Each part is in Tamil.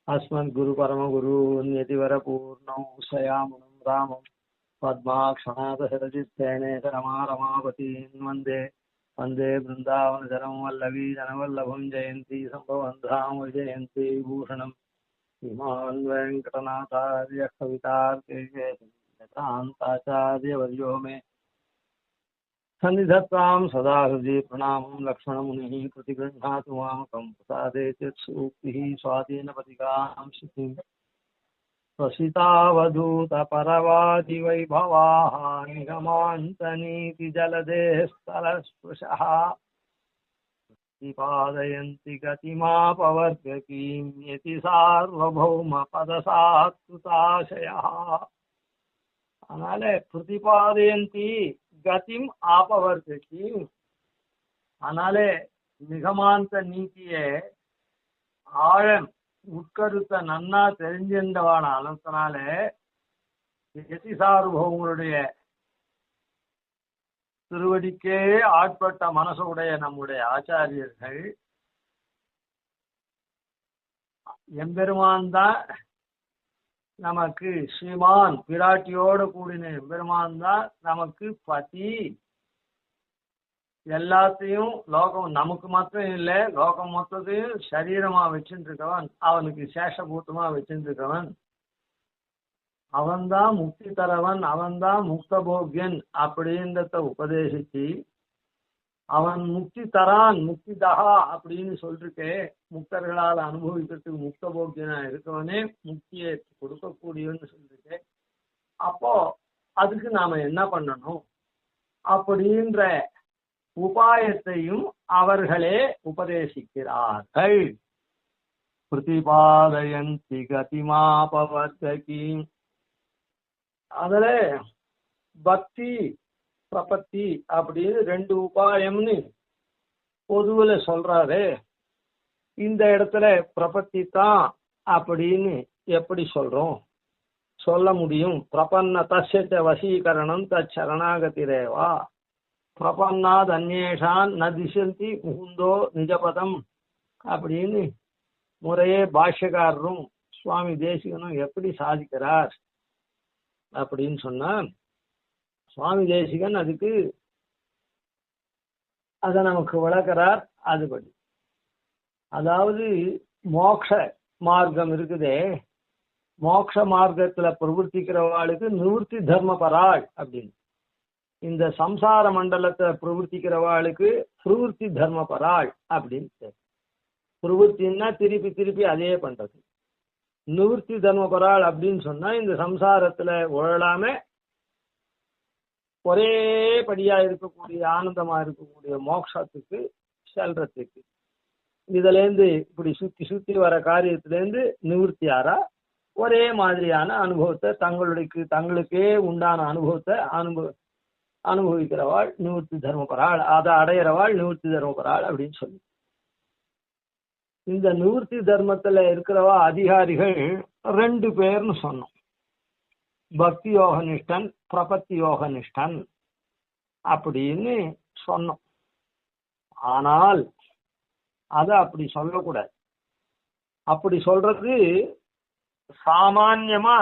अस्मद्गुरु परमगुरून् यतिवरपूर्णौ शयामुनं रामं पद्माक्षणादशरचित्तेने रमारमापतीन् वन्दे वन्दे वृन्दावनचरं वल्लवी जनवल्लभं जयन्ती सम्भवं धाम विजयन्ती भूषणं श्रीमान् वेङ्कटनाथार्य कवितार्केशान्ताचार्यवर्यो मे सन्निधत्तां सदा हृदि प्रणामं लक्ष्मणमुनिः प्रतिगृह्णातु मामकं प्रसादे चित्सूक्तिः स्वाधीनपतिकां शितिं प्रसितावधूतपरवादिवैभवाः निगमान्तनीतिजलदेस्तरस्पृशः प्रतिपादयन्ति गतिमापवर्गकीं यति सार्वभौमपदसात्कृताशयः அதனால பிரதிபாதயந்தி கதிம் ஆபவர்த்தி. அதனாலே நிகமாந்த நீக்கிய ஆழம் உட்கருத்த நன்னா தெரிஞ்சின்றவான அளத்தினால எதி சார்பவங்களுடைய திருவடிக்கே ஆட்பட்ட மனசுடைய நம்முடைய ஆச்சாரியர்கள் எம்பெருமான் தான் நமக்கு ஸ்ரீமான் பிராட்டியோடு கூடின எம்பெருமான் தான் நமக்கு பதி. எல்லாத்தையும் லோகம் நமக்கு மாத்திரம் இல்லை, லோகம் மொத்தத்தையும் சரீரமா வச்சுட்டு இருக்கவன், அவனுக்கு சேஷபூத்தமா வச்சுட்டு இருக்கவன், அவன்தான் முக்தி தரவன், அவன்தான் முக்த போக்யன் அப்படின்றத உபதேசிச்சு அவன் முக்தி தரான், முக்தி தகா அப்படின்னு சொல்லிருக்கே, முக்தர்களால் அனுபவிக்கிறதுக்கு முக்த போக்கியனா இருக்கவனே முக்தியை கொடுக்கக்கூடியவன்னு சொல்லிருக்கேன். அப்போ அதுக்கு நாம என்ன பண்ணணும் அப்படின்ற உபாயத்தையும் அவர்களே உபதேசிக்கிறார்கள். பிரதிபாதயந்தி கதிமாபவர்த்தி. அதுல பக்தி பிரபத்தி அப்படின்னு ரெண்டு உபாயம்னு பொதுவுல சொல்றாரு. இந்த இடத்துல பிரபத்தி தான் அப்படின்னு எப்படி சொல்ல முடியும்? பிரபன்ன தஸ்ய வசீகரணம் தரணாகதிரேவா பிரபன்னாத் அந்நேஷான் ந திசந்தி முகுந்தோ நிஜபதம் அப்படின்னு முறையே பாஷ்யக்காரரும் சுவாமி தேசிகனும் எப்படி சாதிக்கிறார் அப்படின்னு சொன்னா, சுவாமி தேசிகன் அதுக்கு அதை நமக்கு விளக்கிறார். அதுபடி அதாவது மோட்ச மார்க்கம் இருக்குதே, மோட்ச மார்க்கத்துல பிரவர்த்திக்கிறவாளுக்கு நிவர்த்தி தர்மபராள் அப்படின்னு, இந்த சம்சார மண்டலத்தை பிரவர்த்திக்கிறவாளுக்கு பிரவருத்தி தர்மபராள் அப்படின்னு. பிரவருத்தின்னா திருப்பி திருப்பி அதே பண்றது. நிவர்த்தி தர்மபராள் அப்படின்னு சொன்னா இந்த சம்சாரத்துல உழலாம ஒரே படியா இருக்கக்கூடிய ஆனந்தமா இருக்கக்கூடிய மோட்சத்துக்கு செல்றதுக்கு, இதுல இருந்து இப்படி சுத்தி சுத்தி வர காரியத்திலேருந்து நிவர்த்தியாரா ஒரே மாதிரியான அனுபவத்தை தங்களுக்கே உண்டான அனுபவத்தை அனுபவிக்கிறவாள் நிவர்த்தி தர்மபராள், அதை அடையிறவாள் நிவர்த்தி தர்மபராள் அப்படின்னு சொல்லி. இந்த நிவர்த்தி தர்மத்துல இருக்கிறவா அதிகாரிகள் ரெண்டு பேர்னு சொன்னோம். பக்தி யோக நிஷ்டன், பிரபத்தி யோக நிஷ்டன் அப்படின்னு சொன்னோம். ஆனால் அத அப்படி சொல்லக்கூடாது. அப்படி சொல்றது சாமான்யமா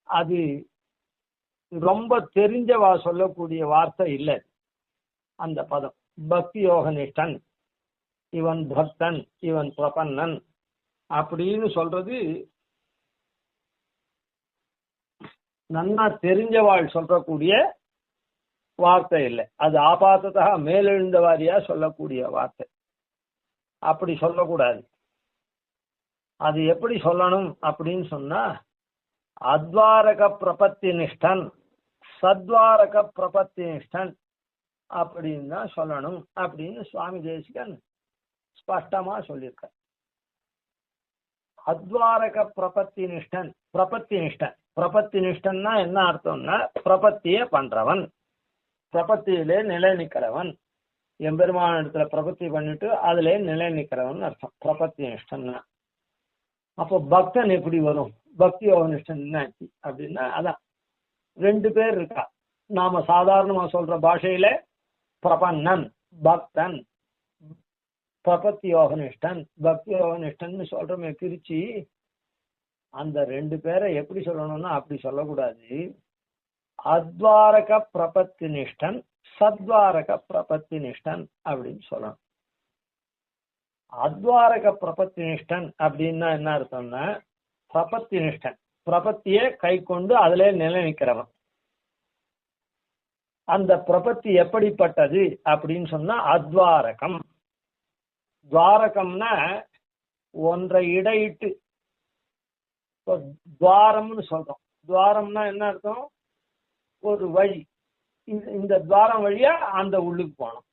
அது ரொம்ப தெரிஞ்சவா சொல்லக்கூடிய வார்த்தை இல்லை அந்த பதம். பக்தி யோக நிஷ்டன், இவன் பக்தன், இவன் பிரபன்னன் அப்படின்னு சொல்றது நன்னா தெரிஞ்சவாள் சொல்லக்கூடிய வார்த்தை இல்லை. அது ஆபாத்ததா மேலெழுந்த வாரியா சொல்லக்கூடிய வார்த்தை. அப்படி சொல்லக்கூடாது. அது எப்படி சொல்லணும் அப்படின்னு சொன்னா, அத்வாரக பிரபத்தி நிஷ்டன், சத்வாரக பிரபத்தி நிஷ்டன் அப்படின்னு தான் சொல்லணும் அப்படின்னு சுவாமி தேசிகன் ஸ்பஷ்டமா சொல்லியிருக்க. அத்வாரக பிரபத்தி நிஷ்டன், பிரபத்தி நிஷ்டன். பிரபத்தி நிஷ்டன்னா என்ன அர்த்தம்னா, பிரபத்திய பண்றவன், பிரபத்தியிலே நிலை நிற்கிறவன், எம்பெருமான இடத்துல பிரபத்தி பண்ணிட்டு அதுல நிலை நிற்கிறவன் அர்த்தம் பிரபத்தி நிஷ்டன்னா. அப்போ பக்தன் எப்படி வரும்? பக்தி யோக நிஷ்டன் என்னாச்சு அப்படின்னா, அதான் ரெண்டு பேர் இருக்கா. நாம சாதாரணமா சொல்ற பாஷையில பிரபன்னன், பக்தன். பிரபத்தி யோக நிஷ்டன் பக்தி யோக நிஷ்டன் சொல்றோமே பிரிச்சு, அந்த ரெண்டு பேரை எப்படி சொல்லணும்னா அப்படி சொல்லக்கூடாது. அத்வாரக பிரபத்தி நிஷ்டன் சத்வாரக பிரபத்தி நிஷ்டன் அப்படின்னு சொல்லணும். அத்வாரக பிரபத்தி நிஷ்டன் அப்படின்னா என்ன அர்த்தம்னா, பிரபத்தி நிஷ்டன் பிரபத்தியை கை கொண்டு அதிலே நிலை நிற்கிறவன். அந்த பிரபத்தி எப்படிப்பட்டது அப்படின்னு சொன்னா அத்வாரகம். துவாரகம்னா ஒன்றை இடையிட்டு துவாரம்னு சொல்றோம். துவாரம்னா என்ன அர்த்தம்? ஒரு வழி. இந்த துவாரம் வழியா அந்த உள்ளுக்கு போனோம்,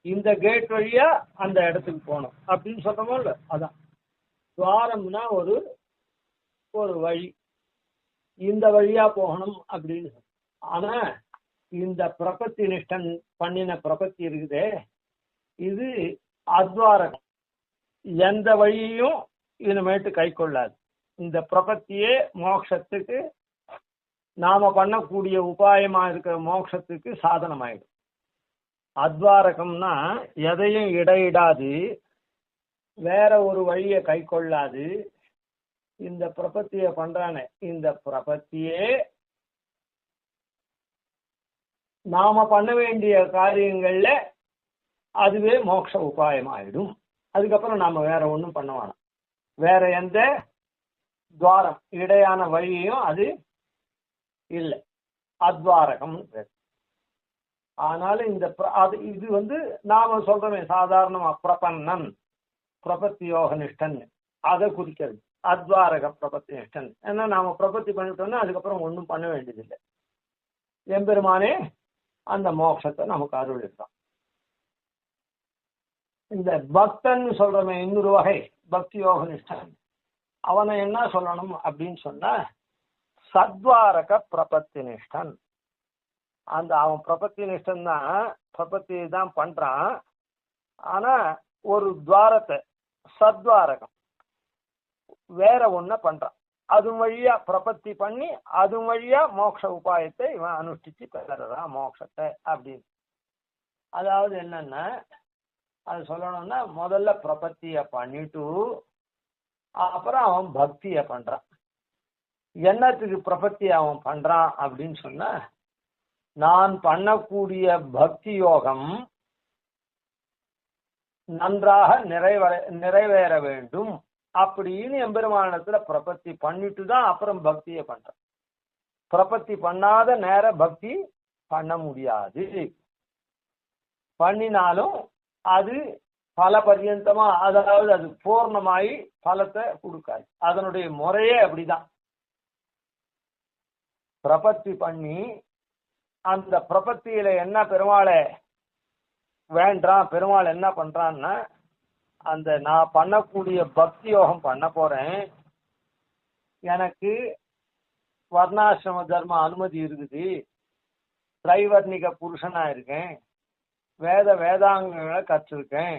இந்த கேட் வழியா அந்த இடத்துக்கு போனோம் அப்படின்னு சொல்றோமோ இல்ல, அதான் துவாரம்னா ஒரு ஒரு வழி, இந்த வழியா போகணும் அப்படின்னு. ஆனா இந்த பிரபத்தி நிஷ்டன் பண்ணின பிரபத்தி இருக்குதே, இது அத்வாரகம். எந்த வழியையும் இனிமேட்டு கை கொள்ளாது. இந்த பிரபத்தியே மோட்சத்துக்கு, நாம பண்ணக்கூடிய உபாயமா இருக்கிற மோட்சத்துக்கு சாதனமாயிடும். அத்வாரகம்னா எதையும் இடையிடாது, வேற ஒரு வழியை கை கொள்ளாது. இந்த பிரபத்தியை பண்றானே, இந்த பிரபத்தியே நாம பண்ண வேண்டிய காரியங்கள்ல அதுவே மோட்ச உபாயமாயிடும். அதுக்கப்புறம் நாம வேற ஒன்றும் பண்ண வேணாம். வேற எந்த துவாரம் இடையான வழியையும் அது இல்லை. அத்வாரகம். ஆனாலும் இந்த இது நாம சொல்றோமே சாதாரணமா பிரபன்னன் பிரபத்தி யோக நிஷ்டன், அதை குறிக்கிறது அத்வாரக பிரபத்தி நிஷ்டன். ஏன்னா நாம பிரபத்தி பண்ணிட்டோம்னா அதுக்கப்புறம் ஒன்றும் பண்ண வேண்டியதில்லை. எம்பெருமானே அந்த மோட்சத்தை நமக்கு அருளிருக்கான். இந்த பக்தன் சொல்றமே இன்னொரு வகை பக்தி யோக நிஷ்டன், அவனை என்ன சொல்லணும் அப்படின்னு சொன்னா சத்வாரக பிரபத்தி நிஷ்டன். அந்த அவன் பிரபத்தி நிஷ்டன் தான், பிரபத்தி தான் பண்றான். ஆனா ஒரு துவாரத்தை சத்வாரகம் வேற ஒன்ன பண்றான். அது வழியா பிரபத்தி பண்ணி அது வழியா மோட்ச உபாயத்தை இவன் அனுஷ்டிச்சு பெறறான் மோட்சத்தை அப்படின்னு. அதாவது என்னன்னா, அது சொல்லணும்னா முதல்ல பிரபத்திய பண்ணிட்டு அப்புறம் அவன் பக்திய பண்றான். என்னத்துக்கு பிரபத்தி அவன் பண்றான் அப்படின்னு சொன்னா, நான் பண்ணக்கூடிய பக்தி யோகம் நன்றாக நிறைவேற வேண்டும் அப்படின்னு எம்பெருமானத்துல பிரபத்தி பண்ணிட்டு தான் அப்புறம் பக்தியை பண்றான். பிரபத்தி பண்ணாத நேர பக்தி பண்ண முடியாது. பண்ணினாலும் அது பல பர்யந்தமா, அதாவது அது பூர்ணமாயி பலத்தை கொடுக்காது. அதனுடைய முறையே அப்படிதான். பிரபத்தி பண்ணி அந்த பிரபத்தியில என்ன பெருமாளை வேண்டாம், பெருமாள் என்ன பண்றான்னா, அந்த நான் பண்ணக்கூடிய பக்தி யோகம் பண்ண போறேன், எனக்கு வர்ணாசிரம தர்ம அனுமதி இருக்குது, திரைவர்ணிக புருஷனா இருக்கேன், வேதாங்கங்களை கற்றிருக்கேன்,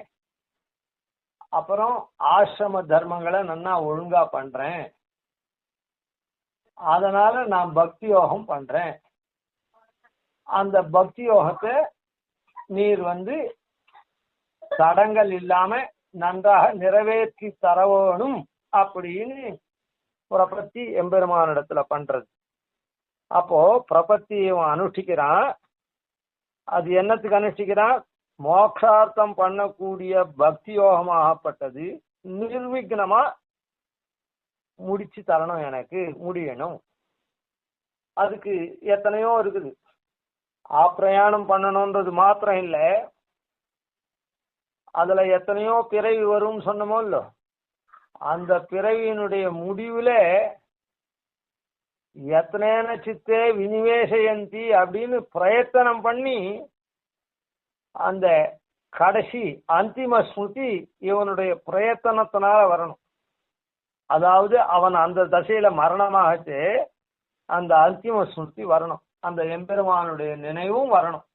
அப்புறம் ஆசிரம தர்மங்களை நல்லா ஒழுங்கா பண்றேன், அதனால நான் பக்தி யோகம் பண்றேன். அந்த பக்தி யோகத்தை நீர் தடங்கள் இல்லாம நன்றாக நிறைவேற்றி தரவேணும் அப்படின்னு பிரபத்தி எம்பெருமானிடத்துல பண்றது. அப்போ பிரபத்தி அனுஷ்டிக்கிறான். அது என்னத்துக்கு அனுஷ்டிக்கிறான்? மோட்சார்த்தம் பண்ணக்கூடிய பக்தி யோகமாகப்பட்டது நிர்விக்னமா முடிச்சு தரணும், எனக்கு முடியணும். அதுக்கு எத்தனையோ இருக்குது. ஆப்பிரயாணம் பண்ணணும்ன்றது மாத்திரம் இல்லை, அதுல எத்தனையோ பிறவி வரும் சொன்னமோ இல்லோ, அந்த பிறவியினுடைய முடிவுல எத்தனை சித்தே வினிவேசயந்தி அப்படின்னு பிரயத்தனம் பண்ணி அந்த கடைசி அந்திம ஸ்மிருதி இவனுடைய பிரயத்தனத்தினால வரணும். அதாவது அவன் அந்த தசையில மரணமாகச்சு அந்த அந்திம ஸ்மிருதி வரணும், அந்த எம்பெருமானுடைய நினைவும் வரணும்.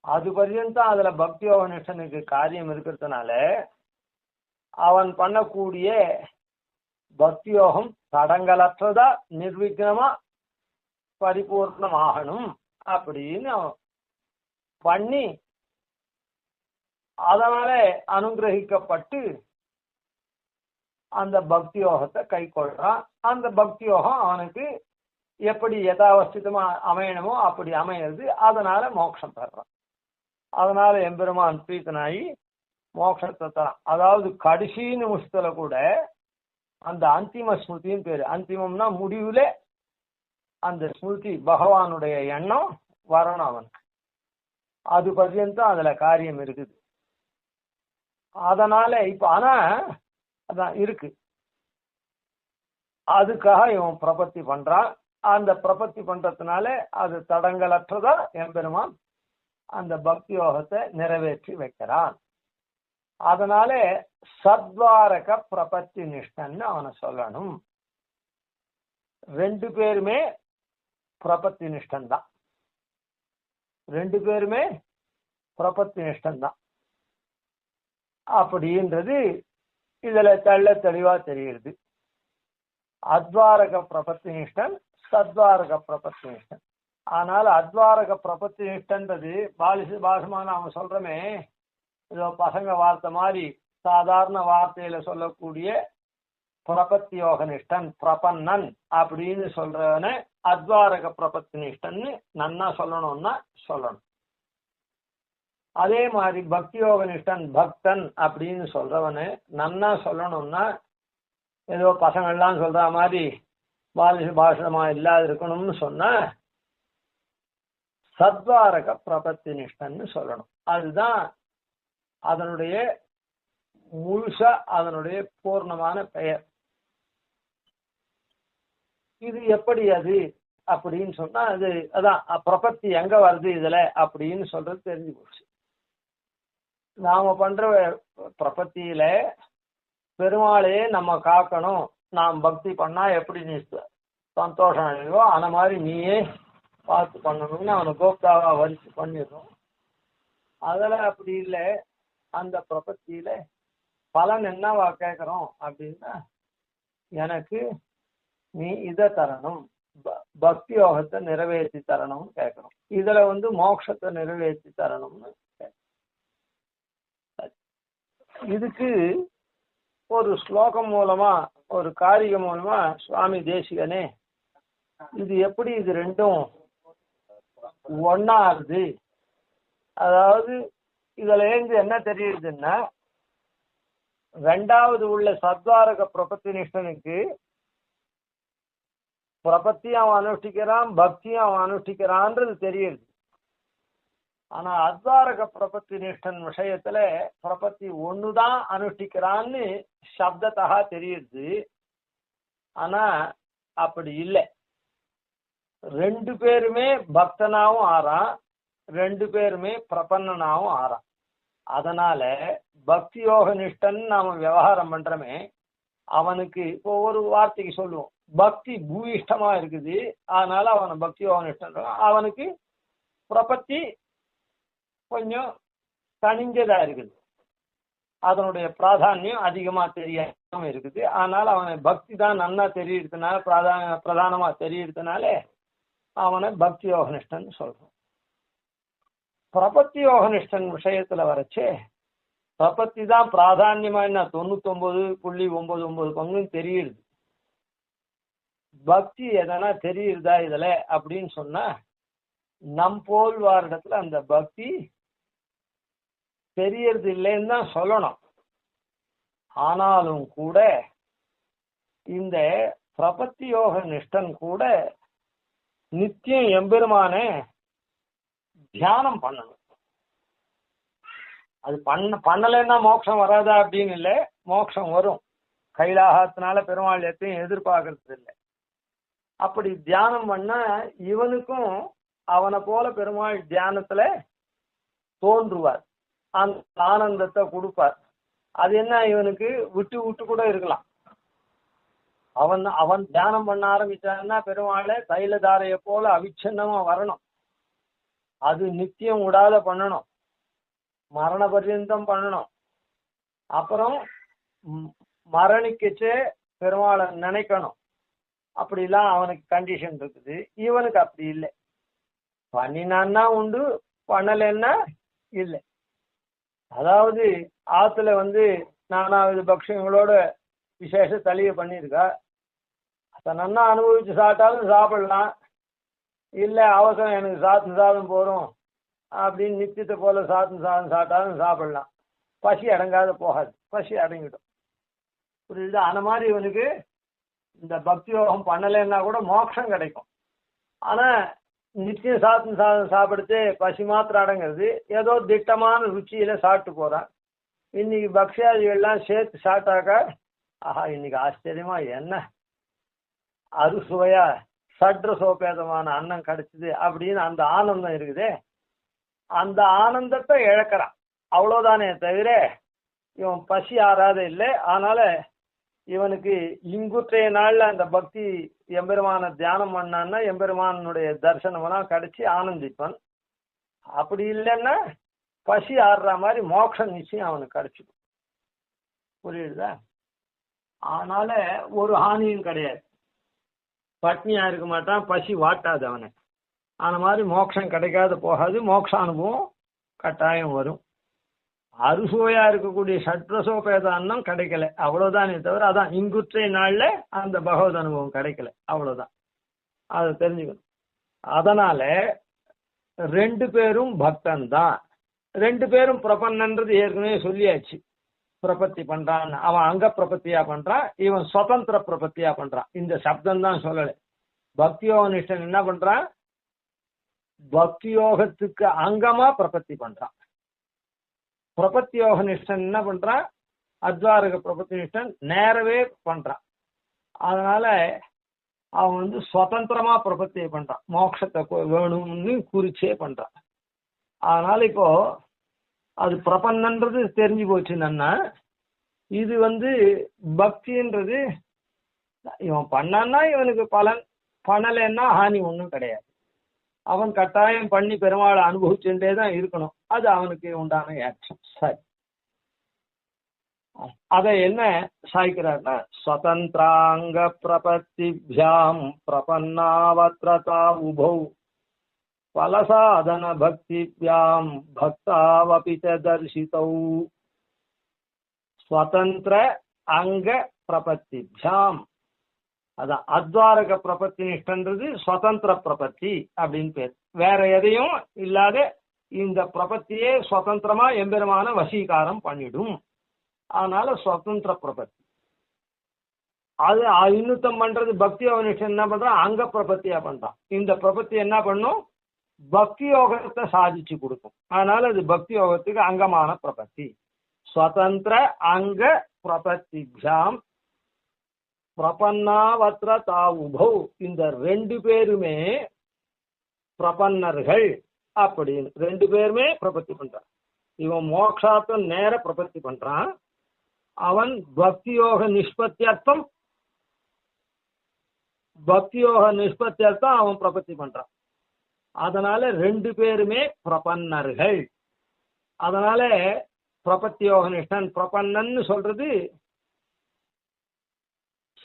அது பர்யந்தம் அதுல பக்தி யோக நிஷ்டனுக்கு காரியம் இருக்கிறதுனால அவன் பண்ணக்கூடிய பக்தி யோகம் தடங்களற்றதா நிர்விக்னமா பரிபூர்ணமாகணும் அப்படின்னு அவன் பண்ணி அதனாலே அனுகிரகிக்கப்பட்டு அந்த பக்தி யோகத்தை கை கொள்றான். அந்த பக்தி யோகம் அவனுக்கு எப்படி யதாவஸ்திதமா அமையணுமோ அப்படி அமையிறது. அதனால மோட்சம் பெறான். அதனால எம்பெருமான் பிரீத்தனாகி மோட்சத்தை தரான். அதாவது கடைசி நிமிஷத்துல கூட அந்த அந்திம ஸ்மிருதின்னு பேரு. அந்திமம்னா முடிவுல அந்த ஸ்மிருதி பகவானுடைய எண்ணம் வரணும் அவனுக்கு. அது பர்யந்தம் அதுல காரியம் இருக்குது. அதனால இப்ப ஆனா அதான் இருக்கு. அதுக்காக இவன் பிரபத்தி பண்றான். அந்த பிரபத்தி பண்றதுனால அது தடங்களற்றதா எம்பெருமான் அந்த பக்தி யோகத்தை நிறைவேற்றி வைக்கிறான். அதனால சத்வாரக பிரபத்தி நிஷ்டன்னு அவனை சொல்லணும். ரெண்டு பேருமே பிரபத்தி நிஷ்டன் தான். ரெண்டு பேருமே பிரபத்தி நிஷ்டன் தான் அப்படின்றது இதுல தெள்ள தெளிவா தெரியுது. அத்வாரக பிரபத்தி நிஷ்டன், சத்வாரக பிரபத்தி நிஷ்டன். ஆனால் அத்வாரக பிரபத்தி நிஷ்டன்றது பாஷமா நாம சொல்றோமே, ஏதோ பசங்க வார்த்தை மாதிரி சாதாரண வார்த்தையில சொல்லக்கூடிய பிரபத்தி யோக நிஷ்டன், பிரபன்னன் அப்படின்னு சொல்றவன அத்வாரக பிரபத்தி நிஷ்டன்னு நன்னா சொல்லணும்னா சொல்லணும். அதே மாதிரி பக்தி யோக நிஷ்டன், பக்தன் அப்படின்னு சொல்றவனு நன்னா சொல்லணும்னா ஏதோ பசங்கள்லாம் சொல்ற மாதிரி பாஷமா இல்லாத இருக்கணும்னு சொன்ன சத்வாரக பிரபத்தி நிஷ்டன்னு சொல்லணும். அதுதான் அதனுடைய முழுசா அதனுடைய பூர்ணமான பெயர். இது எப்படி அது அப்படின்னு சொன்னா அது அதான் பிரபத்தி எங்க வருது இதுல அப்படின்னு சொல்றது தெரிஞ்சு போச்சு. நாம பண்ற பிரபத்தியில பெருமாளையே நம்ம காக்கணும், நாம் பக்தி பண்ணா எப்படி நீ சந்தோஷம் அடைவோ அந்த மாதிரி நீயே பார்த்து பண்ணணும்னு அவனை கோப்தாவா வரிச்சு பண்ணிடுறோம். அதுல அப்படி இல்லை. அந்த பிரபத்தியில பலன் என்னவா கேட்கிறோம் அப்படின்னா, எனக்கு நீ இதை தரணும், பக்தி யோகத்தை நிறைவேற்றி தரணும்னு கேட்கிறோம். இதுல மோட்சத்தை நிறைவேற்றி தரணும்னு. இதுக்கு ஒரு ஸ்லோகம் மூலமா ஒரு காரியம் மூலமா சுவாமி தேசிகனே இது எப்படி இது ரெண்டும் ஒன்னாகுது, அதாவது இதுல இருந்து என்ன தெரியுதுன்னா, ரெண்டாவது உள்ள சத்வாரக பிரபத்தி நிஷ்டனுக்கு பிரபத்தியும் அவன் அனுஷ்டிக்கிறான், பக்தியும் அவன் அனுஷ்டிக்கிறான்றது தெரியுது. ஆனா அத்வாரக பிரபத்தி நிஷ்டன் விஷயத்துல பிரபத்தி ஒண்ணுதான் அனுஷ்டிக்கிறான்னு சப்தத்தகா தெரியுது. ஆனா அப்படி இல்லை. ரெண்டு பேருமே பக்தனாவும் ஆறான், ரெண்டு பேருமே பிரபன்னனாவும் ஆறான். அதனால பக்தி யோக நிஷ்டன் நாம விவகாரம் பண்றோமே, அவனுக்கு இப்போ ஒரு வார்த்தைக்கு சொல்லுவோம் பக்தி பூயிஷ்டமா இருக்குது, அதனால அவனை பக்தி யோக நிஷ்டன். அவனுக்கு பிரபத்தி கொஞ்சம் தனிஞ்சதா இருக்குது, அதனுடைய பிராதானியம் அதிகமா தெரியாம இருக்குது. அதனால அவனை பக்தி தான் நன்னா தெரியறதுனால பிரதானமா தெரியறதுனால அவனை பக்தி யோக நிஷ்டன் சொல்றோம். பிரபத்தி யோக நிஷ்டன் விஷயத்துல வரைச்சே பிரபத்தி தான் பிராதான்யமா என்ன 99.99 பங்கு தெரியுது. பக்தி எதனா தெரியுதா இதுல அப்படின்னு சொன்னா, நம் போல்வாரிடத்துல அந்த பக்தி தெரியறது இல்லைன்னு தான் சொல்லணும். ஆனாலும் கூட இந்த பிரபத்தி யோக நிஷ்டன் கூட நித்தியம் எம்பெருமானே தியானம் பண்ணணும். அது பண்ணலைன்னா மோட்சம் வராதா அப்படின்னு இல்லை, மோட்சம் வரும். கைலாகத்தினால பெருமாள் எத்தையும் எதிர்பார்க்கறது இல்லை. அப்படி தியானம் பண்ண இவனுக்கும் அவனை போல பெருமாள் தியானத்துல தோன்றுவார், அந்த ஆனந்தத்தை கொடுப்பார். அது என்ன, இவனுக்கு விட்டு விட்டு கூட இருக்கலாம். அவன் தியானம் பண்ண ஆரம்பிச்சான்னா பெருமாளை தைலதாரைய போல அவிச்சன்னமா வரணும். அது நித்தியம் விடாத பண்ணணும், மரண பர்யந்தம் பண்ணணும். அப்புறம் மரணிக்கச்சே பெருமாளை நினைக்கணும். அப்படிலாம் அவனுக்கு கண்டிஷன் இருக்குது. இவனுக்கு அப்படி இல்லை. பண்ணினான்னா உண்டு, பண்ணலைன்னா இல்லை. அதாவது ஆத்துல வந்து நானாவது பக்ஷங்களோட விசேஷ தளிகை பண்ணியிருக்கா. அதை நன்னா அனுபவிச்சு சாப்பிட்டாலும் சாப்பிடலாம். இல்லை அவசரம் எனக்கு சாத்து சாதம் போகிறோம் அப்படின்னு நித்தியத்தை போல சாத்து சாதம் சாப்பிட்டாலும் சாப்பிடலாம். பசி அடங்காத போகாது, பசி அடங்கிடும். புரியுது? அந்த மாதிரி இவனுக்கு இந்த பக்தி யோகம் பண்ணலைன்னா கூட மோட்சம் கிடைக்கும். ஆனால் நித்தியம் சாத்து சாதம் சாப்பிடுத்து பசி மாத்திரம் அடங்கிறது. ஏதோ திட்டமான ருச்சியில சாப்பிட்டு போகிறான். இன்னைக்கு பக்ஷாதிகள்லாம் சேர்த்து சாப்பிட்டாக்கா, ஆஹா இன்னைக்கு ஆச்சரியமா என்ன அறுசுவையா சற்று சோபேதமான அன்னம் கிடைச்சிது அப்படின்னு அந்த ஆனந்தம் இருக்குதே, அந்த ஆனந்தத்தை இழக்கிறான். அவ்வளோதானே தவிர இவன் பசி ஆறாத இல்லை. அதனால இவனுக்கு இங்குற்றைய நாள்ல அந்த பக்தி எம்பெருமான தியானம் பண்ணான்னா எம்பெருமானுடைய தரிசனமெல்லாம் கிடைச்சி ஆனந்திப்பான். அப்படி இல்லைன்னா பசி ஆடுற மாதிரி மோட்சம் நிச்சயம் அவனுக்கு கிடைச்சிடும். புரியுதா? அதனால ஒரு ஹானியும் கிடையாது. பட்னியா இருக்க மாட்டான், பசி வாட்டாது அவனை. அந்த மாதிரி மோட்சம் கிடைக்காத போகாது, மோட்ச அனுபவம் கட்டாயம் வரும். அறுசுவையா இருக்கக்கூடிய சட்ரசோபேத அன்னம் கிடைக்கல, அவ்வளவுதானே தவிர அதான் இங்குற்றை நாள்ல அந்த பகவத் அனுபவம் கிடைக்கல, அவ்வளவுதான். அதை தெரிஞ்சுக்கணும். அதனால ரெண்டு பேரும் பக்தன் தான். ரெண்டு பேரும் பிரபன்னன்றது ஏற்கனவே சொல்லியாச்சு. பிரபத்தி பண்றான், அவன் அங்க பிரபத்தியா பண்றான், இவன் சுதந்திர பிரபத்தியா பண்றான். இந்த சப்தம் தான் சொல்லலை. பக்தியோக நிஷ்டன் என்ன பண்றான்? பக்தியோகத்துக்கு அங்கமா பிரபத்தி பண்றான். பிரபத்தி யோக நிஷ்டன் என்ன பண்றான்? அத்வாரக பிரபத்தி நிஷ்டன் நேரவே பண்றான். அதனால அவன் வந்து சுதந்திரமா பிரபத்தியை பண்றான், மோட்சத்தை வேணும்னு குறிச்சே பண்றான். அதனால இப்போ அது பிரபன்னன்றது தெரிஞ்சு போச்சுன்னா, இது வந்து பக்தின்றது இவன் பண்ணான்னா இவனுக்கு பலன், பண்ணலைன்னா ஹானி ஒன்றும் கிடையாது. அவன் கட்டாயம் பண்ணி பெருமாளை அனுபவிச்சுட்டே தான் இருக்கணும். அது அவனுக்கு உண்டான ஆக்ஷன். சரி, அதை என்ன சாய்க்கிறார்னா, ஸ்வதந்திராங்க பிரபத்திபியாம் பிரபன்னாவத்ரதா உபௌ பலசாதன பக்திபியாம் பக்தாவபி ச தர்சிதௌ. ஸ்வதந்திர அங்க பிரபத்திபியாம், அதான் அத்வாரக பிரபத்தி நிஷ்டன்றது சுதந்திர பிரபத்தி அப்படின்னு பேர். வேற எதையும் இல்லாத இந்த பிரபத்தியே சுதந்திரமா எம்பெருமான வசீகாரம் பண்ணிடும். அதனால சுதந்திர பிரபத்தி. அது இன்னுத்தம் பண்றது பக்தி யோக நிஷ்டன் என்ன பண்றான்? அங்க பிரபத்தியா பண்றான். இந்த பிரபத்தி என்ன பண்ணும்? பக்தி யோகத்தை சாதிச்சு கொடுக்கும். அதனால அது பக்தி யோகத்துக்கு அங்கமான பிரபத்தி. சுதந்திர அங்க பிரபத்திபியாம் பிரபன்னாவத்ர தாவுபௌ, இந்த ரெண்டு பேருமே பிரபன்னர்கள் அப்படின்னு ரெண்டு பேருமே பிரபத்தி பண்றான். இவன் மோட்சார்த்த நேர பிரபத்தி பண்றான், அவன் பக்தியோக நிஷ்பத்தியர்த்தம் அவன் பிரபத்தி பண்றான். அதனால ரெண்டு பேருமே பிரபன்னர்கள். அதனால பிரபத்தியோக நிஷ்டன் பிரபன்னன்னு சொல்றது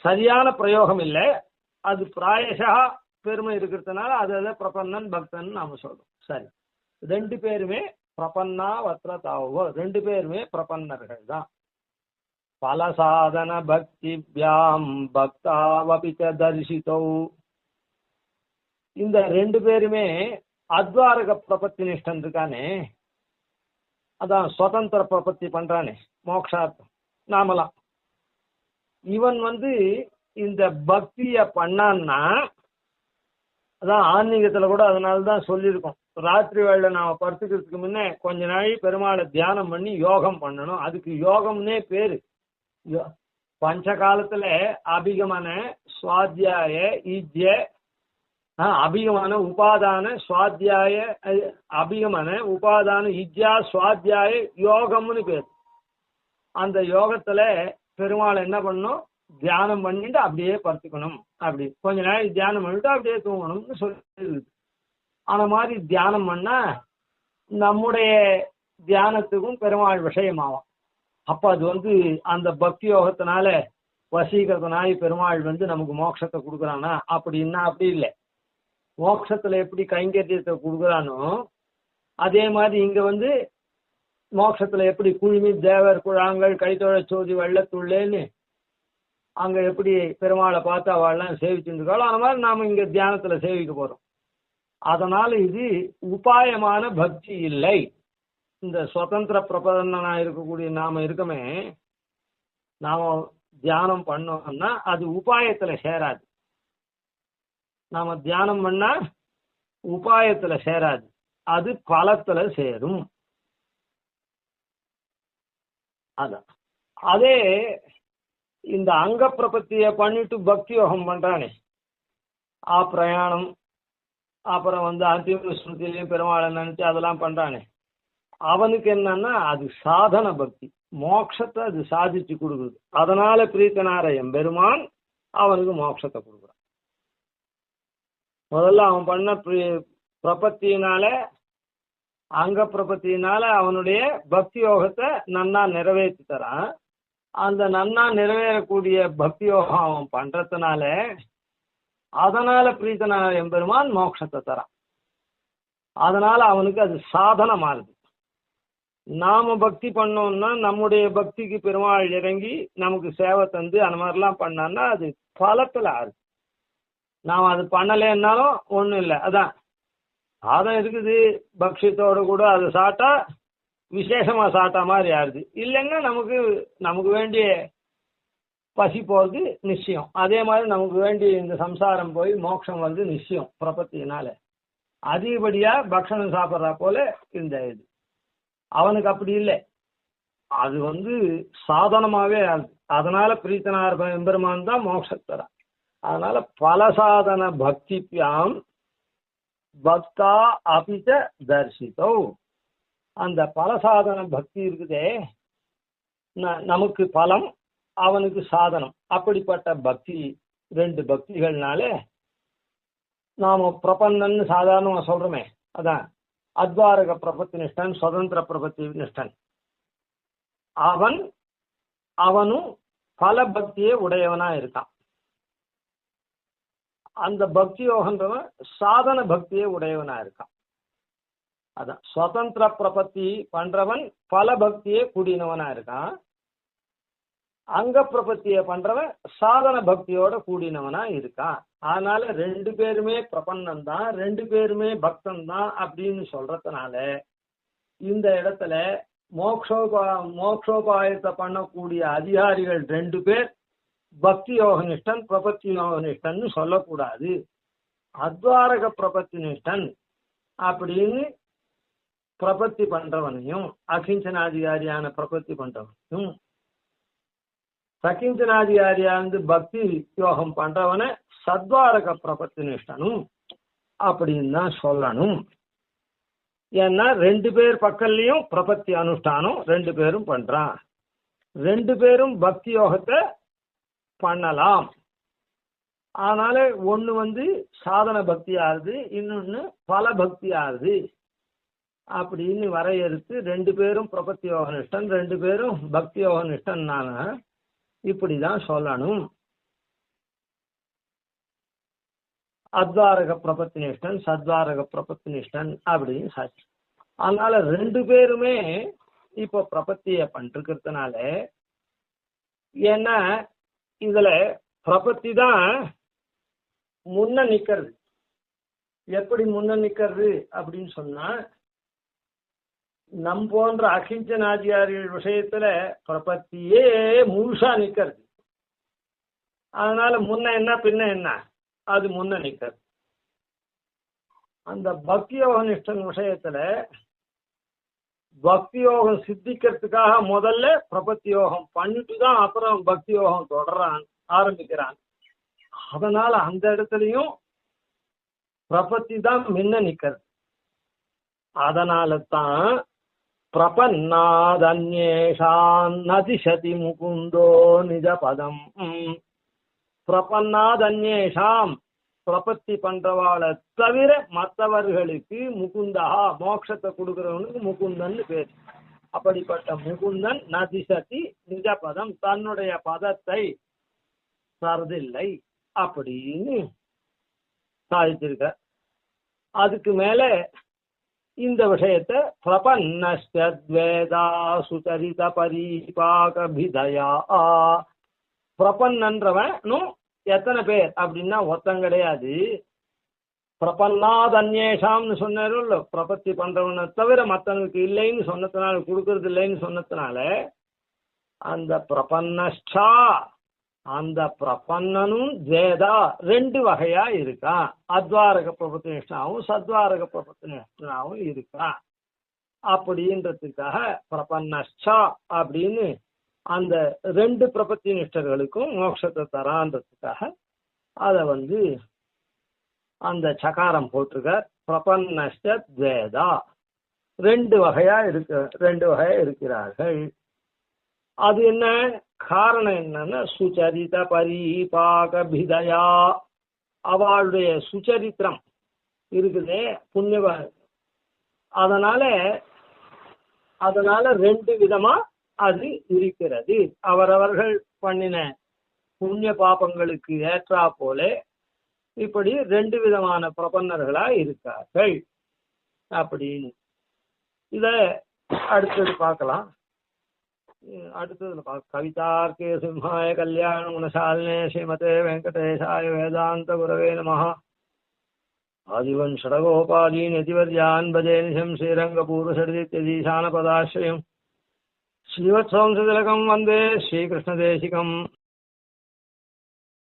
சரியான பிரயோகம் இல்லை. அது பிராயசா பெருமை இருக்கிறதுனால அதை பிரபன்னன் பக்தன் நாம சொல்றோம். சரி, ரெண்டு பேருமே பிரபன்னா வத்ரதாவோ, ரெண்டு பேருமே பிரபன்னர்கள் தான். பலசாதன பக்திபியாம் பக்தாவபி ச தர்சிதௌ, இந்த ரெண்டு பேருமே அத்வாரக பிரபத்தி நிஷ்டன் இருக்கானே, அதான் சுதந்திர பிரபத்தி பண்றானே மோக்ஷார்த்தம் நாமலாம். இவன் வந்து இந்த பக்திய பண்ணான்னா, அதான் ஆன்மீகத்துல கூட அதனாலதான் சொல்லியிருக்கோம், ராத்திரி வேளை நாம படுத்துக்கிறதுக்கு முன்னே கொஞ்ச நாள் பெருமாளை தியானம் பண்ணி யோகம் பண்ணணும். அதுக்கு யோகம்னே பேரு. பஞ்ச காலத்துல அபிகமன சுவாத்தியாய ஈஜ்ய, அபிகமன உபாதான சுவாத்தியாய, அபிகமன உபாதான இஜ்யா சுவாத்தியாய யோகம்னு பேர். அந்த யோகத்துல பெருமாள் என்ன பண்ணணும்? தியானம் பண்ணிட்டு அப்படியே படுத்துக்கணும். அப்படி கொஞ்ச நாள் தியானம் பண்ணிட்டு அப்படியே தூங்கணும்னு சொல்லி, அந்த மாதிரி தியானம் பண்ணா நம்முடைய தியானத்துக்கும் பெருமாள் விஷயமாகும். அப்ப அது வந்து அந்த பக்தி யோகத்தினால வசீகரத்தினாய் பெருமாள் வந்து நமக்கு மோட்சத்தை கொடுக்குறானா அப்படின்னா அப்படி இல்லை. மோட்சத்துல எப்படி கைங்கரியத்தை கொடுக்குறானோ அதே மாதிரி இங்க வந்து மோட்சத்துல எப்படி குழுமி தேவர் குழாங்கள் கைத்தொழ சோதி வெள்ளத்துள்ளேன்னு அங்க எப்படி பெருமாளை பார்த்து அவள்லாம் சேவிச்சுட்டு இருக்காளோ அந்த மாதிரி நாம இங்க தியானத்துல சேவிக்க போறோம். அதனால இது உபாயமான பக்தி இல்லை. இந்த சுதந்திர பிரபந்தனா இருக்கக்கூடிய நாம இருக்கமே, நாம தியானம் பண்ணோம்னா அது உபாயத்துல சேராது. நாம தியானம் பண்ணா உபாயத்துல சேராது, அது பலத்துல சேரும். அதான் அதே இந்த அங்க பிரபத்திய பண்ணிட்டு பக்தி யோகம் பண்றானே, பிரயாணம் அப்புறம் அந்திம ஸ்ருதியிலையும் பெருமாளை நினைச்சு அதெல்லாம் பண்றானே, அவனுக்கு என்னன்னா அது சாதன பக்தி, மோட்சத்தை அது சாதிச்சு கொடுக்குது. அதனால பிரீத்தனார எம்பெருமான் அவனுக்கு மோட்சத்தை கொடுக்குறான். முதல்ல அவன் பண்ண பிரபத்தியினால அங்க பிரபத்தியினால அவனுடைய பக்தி யோகத்தை நன்னா நிறைவேற்றி தரான். அந்த நன்னா நிறைவேறக்கூடிய பக்தி யோகம் அவன் பண்றதுனால அதனால பிரீத்தனார எம்பெருமான் மோட்சத்தை தரான். அதனால அவனுக்கு அது சாதனமாகுது. நாம பக்தி பண்ணோம்னா நம்முடைய பக்திக்கு பெருமாள் இறங்கி நமக்கு சேவை தந்து அந்த மாதிரிலாம் பண்ணான்னா அது பலத்துல ஆகுது. நாம் அது பண்ணலைன்னாலும் ஒன்றும் இல்லை, அதான் சாதம் இருக்குது, பக்ஷத்தோடு கூட அது சாப்பிட்டா விசேஷமா சாப்பிட்டா மாதிரி ஆகுது. இல்லைன்னா நமக்கு வேண்டிய பசி போகிறது நிச்சயம். அதே மாதிரி நமக்கு வேண்டிய இந்த சம்சாரம் போய் மோட்சம் நிச்சயம் பிரபத்தினால. அதிகப்படியா பக்ஷணம் சாப்பிட்றா போல இந்த இது அவனுக்கு அப்படி இல்லை, அது சாதனமாவே ஆகுது. அதனால பிரீத்தனார் எம்பெருமான் தான் மோட்சத்தரா. அதனால பலசாதன பக்திப்யாம் பக்தா அபிச்ச தர்சிதோ, அந்த பலசாதன பக்தி இருக்குதே, நமக்கு பலம் அவனுக்கு சாதனம். அப்படிப்பட்ட பக்தி, ரெண்டு பக்திகள்னால நாம பிரபந்தன்னு சாதாரணமா சொல்றோமே, அதான் அத்வாரக பிரபத்தி நிஷ்டன், சுதந்திர பிரபத்தி நிஷ்டன், அவனும் பல பக்தியே உடையவனா இருக்கான். அந்த பக்தி யோகன்றவன் சாதன பக்தியே உடையவனா இருக்கான். அதான் சுதந்திர பிரபத்தி பண்றவன் பல பக்தியே கூடினவனா இருக்கான். அங்க பிரபத்திய பண்றவன் சாதன பக்தியோட கூடினவனா இருக்கான். அதனால ரெண்டு பேருமே பிரபன்னன் தான், ரெண்டு பேருமே பக்தன் தான் அப்படின்னு சொல்றதுனால இந்த இடத்துல மோக்ஷோபாயத்தை பண்ணக்கூடிய அதிகாரிகள் ரெண்டு பேர் பக்தி யோக நிஷ்டன் பிரபத்தி யோக நிஷ்டன் சொல்லக்கூடாது. அத்வாரக பிரபத்தி நிஷ்டன் அப்படின்னு பிரபத்தி பண்றவனையும் அகிஞ்சனாதிகாரியான பிரபத்தி பண்றவனையும், சகிஞ்சனாதிகாரியாந்து பக்தி யோகம் பண்றவனை சத்வாரக பிரபத்தி நிஷ்டனும் அப்படின்னு தான் சொல்லணும். ஏன்னா ரெண்டு பேர் பக்கல்லையும் பிரபத்தி அனுஷ்டானம் ரெண்டு பேரும் பண்றான். ரெண்டு பேரும் பக்தி யோகத்தை பண்ணலாம். அதனால ஒண்ணு சாதன பக்தி ஆகுது, இன்னொன்னு பல பக்தி ஆகுது அப்படின்னு வரையறுத்து ரெண்டு பேரும் பிரபத்தி யோக நிஷ்டன், ரெண்டு பேரும் பக்தி யோக நிஷ்டன் இப்படிதான் சொல்லணும். அத்வாரக பிரபத்தி நிஷ்டன், சத்வாரக பிரபத்தி நிஷ்டன் அப்படின்னு சாட்சி. அதனால ரெண்டு பேருமே இப்போ பிரபத்திய பண்ணிருக்கிறதுனால, ஏன்னா இதுல பிரபத்தி தான் முன்ன நிக்கிறது. எப்படி முன்ன நிக்கிறது அப்படின்னு சொன்னா, நம் போன்ற அகிஞ்சனாதிகாரிகள் விஷயத்துல பிரபத்தியே முழுசா நிக்கிறது. அதனால முன்ன என்ன பின்ன என்ன, அது முன்ன நிக்கிறது. அந்த பக்தி யோக நிஷ்டன் விஷயத்துல பக்தி யோகம் சித்திக்கிறதுக்காக முதல்ல பிரபத்தி யோகம் பண்ணிட்டு தான் அப்புறம் பக்தி யோகம் ஆரம்பிக்கிறான். அதனால அந்த இடத்துலயும் பிரபத்தி தான் முன்ன நிக்கிறது. அதனால தான் பிரபன்னாதன்யேஷான் நதிசதி முகுந்தோ நிஜ பதம். பிரபன்னாதன்யேஷாம் பிரபத்தி பண்றவாளை தவிர மற்றவர்களுக்கு முகுந்தா, மோட்சத்தை கொடுக்கிறவனுக்கு முகுந்தன் பேர். அப்படிப்பட்ட முகுந்தன் நதிசதி நிஜ பதம், தன்னுடைய பதத்தை தரதில்லை அப்படின்னு சாதிச்சிருக்க. அதுக்கு மேல இந்த விஷயத்தை பிரபன்னஸ்வேதா சுச்சரித பரிபாகபிதயா. பிரபன்னன்றவனும் எத்தனை பேர் அப்படின்னா ஒத்தம் கிடையாது. பிரபன்னாதன்யேஷாம்னு சொன்னாரும் இல்ல, பிரபத்தி பண்றவனை தவிர மத்தனுக்கு இல்லைன்னு சொன்னதுனால, கொடுக்கறது இல்லைன்னு சொன்னதுனால அந்த பிரபன்னஷ்டா, அந்த பிரபன்னனும் ஜேதா ரெண்டு வகையா இருக்கான். அத்வாரக பிரபத்தி நிஷ்டாவும் சத்வாரக பிரபத்தி நிஷ்டாவும் இருக்கான். அப்படின்றதுக்காக பிரபன்னஷ்டா அப்படின்னு அந்த ரெண்டு பிரபத்தி நிஷ்டர்களுக்கும் மோட்சத்தை தரான்றதுக்காக அதை அந்த சகாரம் போட்டிருக்கார். பிரபன்னஷ்டத்வேதா ரெண்டு வகையா இருக்கிறார்கள். அது என்ன காரணம்? என்னன்னா சுச்சரித பரிபாகபிதயா, அவளுடைய சுச்சரித்திரம் இருக்குதே புண்ணிய, அதனால ரெண்டு விதமா அது இருக்கிறது. அவரவர்கள் பண்ணின புண்ணிய பாபங்களுக்கு ஏற்றா போல இப்படி ரெண்டு விதமான பிரபன்னர்களா இருக்கார்கள் அப்படின்னு. இத அடுத்தது பார்க்கலாம். அடுத்ததுல கவிதார்க்கே சிம்ஹாய கல்யாண குணசாலினே ஸ்ரீமதே வெங்கடேசாய வேதாந்த குரவே நமஹ. ஆதிவன் ஷடகோபாதீன் யதிவர்யான் பஜே நிஷம் ஸ்ரீரங்கபூர்வசடித்யதீசான பதாஸ்ரயம் ஸ்ரீவத்சவம்சதிலகம் வந்தே ஸ்ரீகிருஷ்ணதேசிகம்.